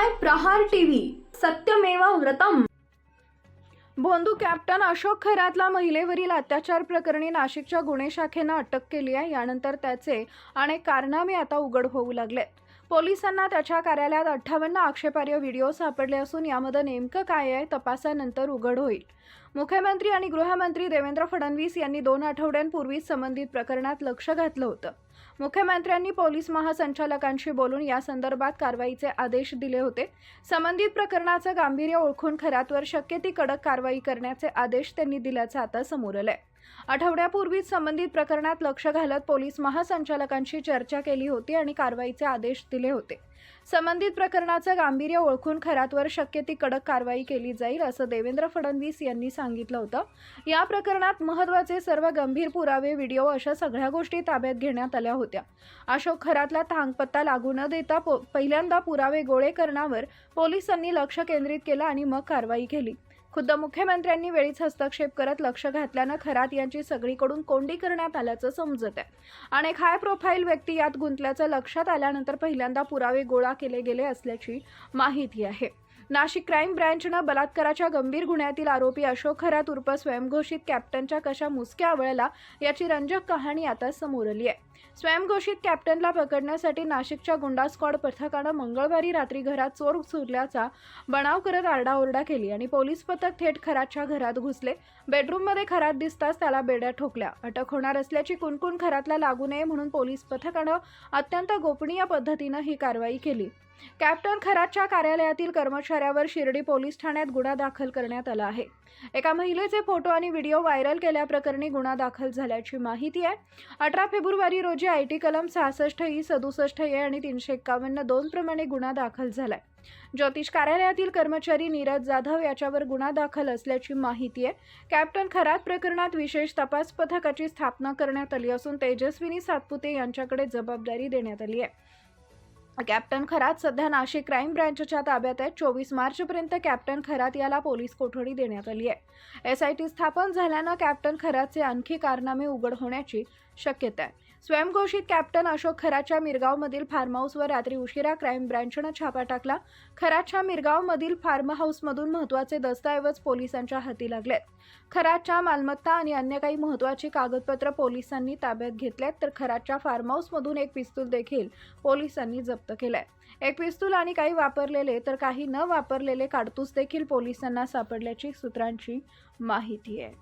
पाहताय प्रहार टीव्ही, सत्यमेव व्रतम। भोंदू कॅप्टन अशोक खरातला महिलेवरील अत्याचार प्रकरणी नाशिकच्या गुन्हे शाखेनं अटक केली आहे। यानंतर त्याचे अनेक कारनामे आता उघड होऊ लागलेत। पोलिसांना त्याच्या कार्यालयात 58 आक्षेपार्ह व्हिडिओ सापडले असून यामध्ये नेमकं काय आहे तपासानंतर उघड होईल। मुख्यमंत्री आणि गृहमंत्री देवेंद्र फडणवीस यांनी 2 आठवड्यांपूर्वीच संबंधित प्रकरणात लक्ष घातलं होतं। मुख्यमंत्र्यांनी पोलीस महासंचालकांशी बोलून या संदर्भात कारवाईचे आदेश दिले होते। संबंधित प्रकरणाचं गांभीर्य ओळखून खरातवर शक्य ती कडक कारवाई करण्याचे आदेश त्यांनी दिल्याचं आता समोर आलंय। आठवड्यापूर्वीच संबंधित प्रकरणात लक्ष घालत पोलीस महासंचालकांशी चर्चा केली होती आणि कारवाईचे आदेश दिले होते। संबंधित प्रकरणाचं गांभीर्य ओळखून खरातवर शक्य ती कडक कारवाई केली जाईल असं देवेंद्र फडणवीस यांनी सांगितलं होतं। या प्रकरणात महत्त्वाचे सर्व गंभीर पुरावे, व्हिडिओ अशा सगळ्या गोष्टी ताब्यात घेण्यात आल्या होत्या। अशोक खरातला थांगपत्ता लागू न देता पहिल्यांदा पुरावे गोळे करण्यावर पोलिसांनी लक्ष केंद्रित केलं आणि मग कारवाई केली। खुद्द मुख्यमंत्र्यांनी वेळीच हस्तक्षेप करत लक्ष घातल्यानं खरात यांची सगळीकडून कोंडी करण्यात आल्याचं समजत आहे। अनेक हाय प्रोफाईल व्यक्ती यात गुंतल्याचं लक्षात आल्यानंतर पहिल्यांदा पुरावे गोळा केले गेले असल्याची माहिती आहे। नाशिक क्राईम ब्रँचनं बलात्काराच्या गंभीर गुन्ह्यातील आरोपी अशोक खरात उर्फ स्वयंघोषित कॅप्टनच्या कशा मुसक्या आवळला याची रंजक कहाणी आता समोर आली आहे। स्वयंघोषित कॅप्टनला पकडण्यासाठी नाशिकच्या गुंडा स्क्वॉड पथकानं मंगळवारी रात्री घरात चोर चोरल्याचा बनाव करत आरडाओरडा केली आणि पोलीस पथक थेट खरातच्या घरात घुसले। बेडरूममध्ये खरात दिसताच त्याला बेड्या ठोकल्या। अटक होणार असल्याची कुणकुण खरातला लागू नये म्हणून पोलीस पथकानं अत्यंत गोपनीय पद्धतीनं ही कारवाई केली। कॅप्टन खरातच्या कार्यालयातील कर्मचाऱ्यावर शिर्डी पोलीस ठाण्यात गुन्हा दाखल करण्यात आला आहे। एका महिलेचे फोटो आणि व्हिडिओ व्हायरल केल्याप्रकरणी गुन्हा दाखल झाल्याची माहिती आहे। 18 फेब्रुवारी रोजी आयटी कलम 66E, 67A आणि 351(2) प्रमाणे गुन्हा दाखल झालाय। ज्योतिष कार्यालयातील कर्मचारी नीरज जाधव याच्यावर गुन्हा दाखल असल्याची माहिती आहे। कॅप्टन खरात प्रकरणात विशेष तपास पथकाची स्थापना करण्यात आली असून तेजस्विनी सातपुते यांच्याकडे जबाबदारी देण्यात आली आहे। कॅप्टन खरात सध्या नाशिक क्राईम ब्रँचच्या ताब्यात आहे। 24 मार्चपर्यंत कॅप्टन खरात याला पोलीस कोठडी देण्यात आली आहे। SIT स्थापन झाल्यानं कॅप्टन खरातचे आणखी कारनामे उघड होण्याची शक्यता आहे। स्वयंघोषित कॅप्टन अशोक खरातच्या मिरगावमधील फार्म हाऊसवर रात्री उशिरा क्राईम ब्रँचनं छापा टाकला। खरातच्या मिरगावमधील फार्म हाऊसमधून महत्त्वाचे दस्तऐवज पोलिसांच्या हाती लागलेत। खरातच्या मालमत्ता आणि अन्य काही महत्त्वाची कागदपत्र पोलिसांनी ताब्यात घेतलेत, तर खरातच्या फार्म हाऊसमधून एक पिस्तूल देखील पोलिसांनी जप्त केलाय। एक पिस्तूल आणि काही वापरलेले तर काही न वापरलेले काडतूस देखील पोलिसांना सापडल्याची सूत्रांची माहिती आहे।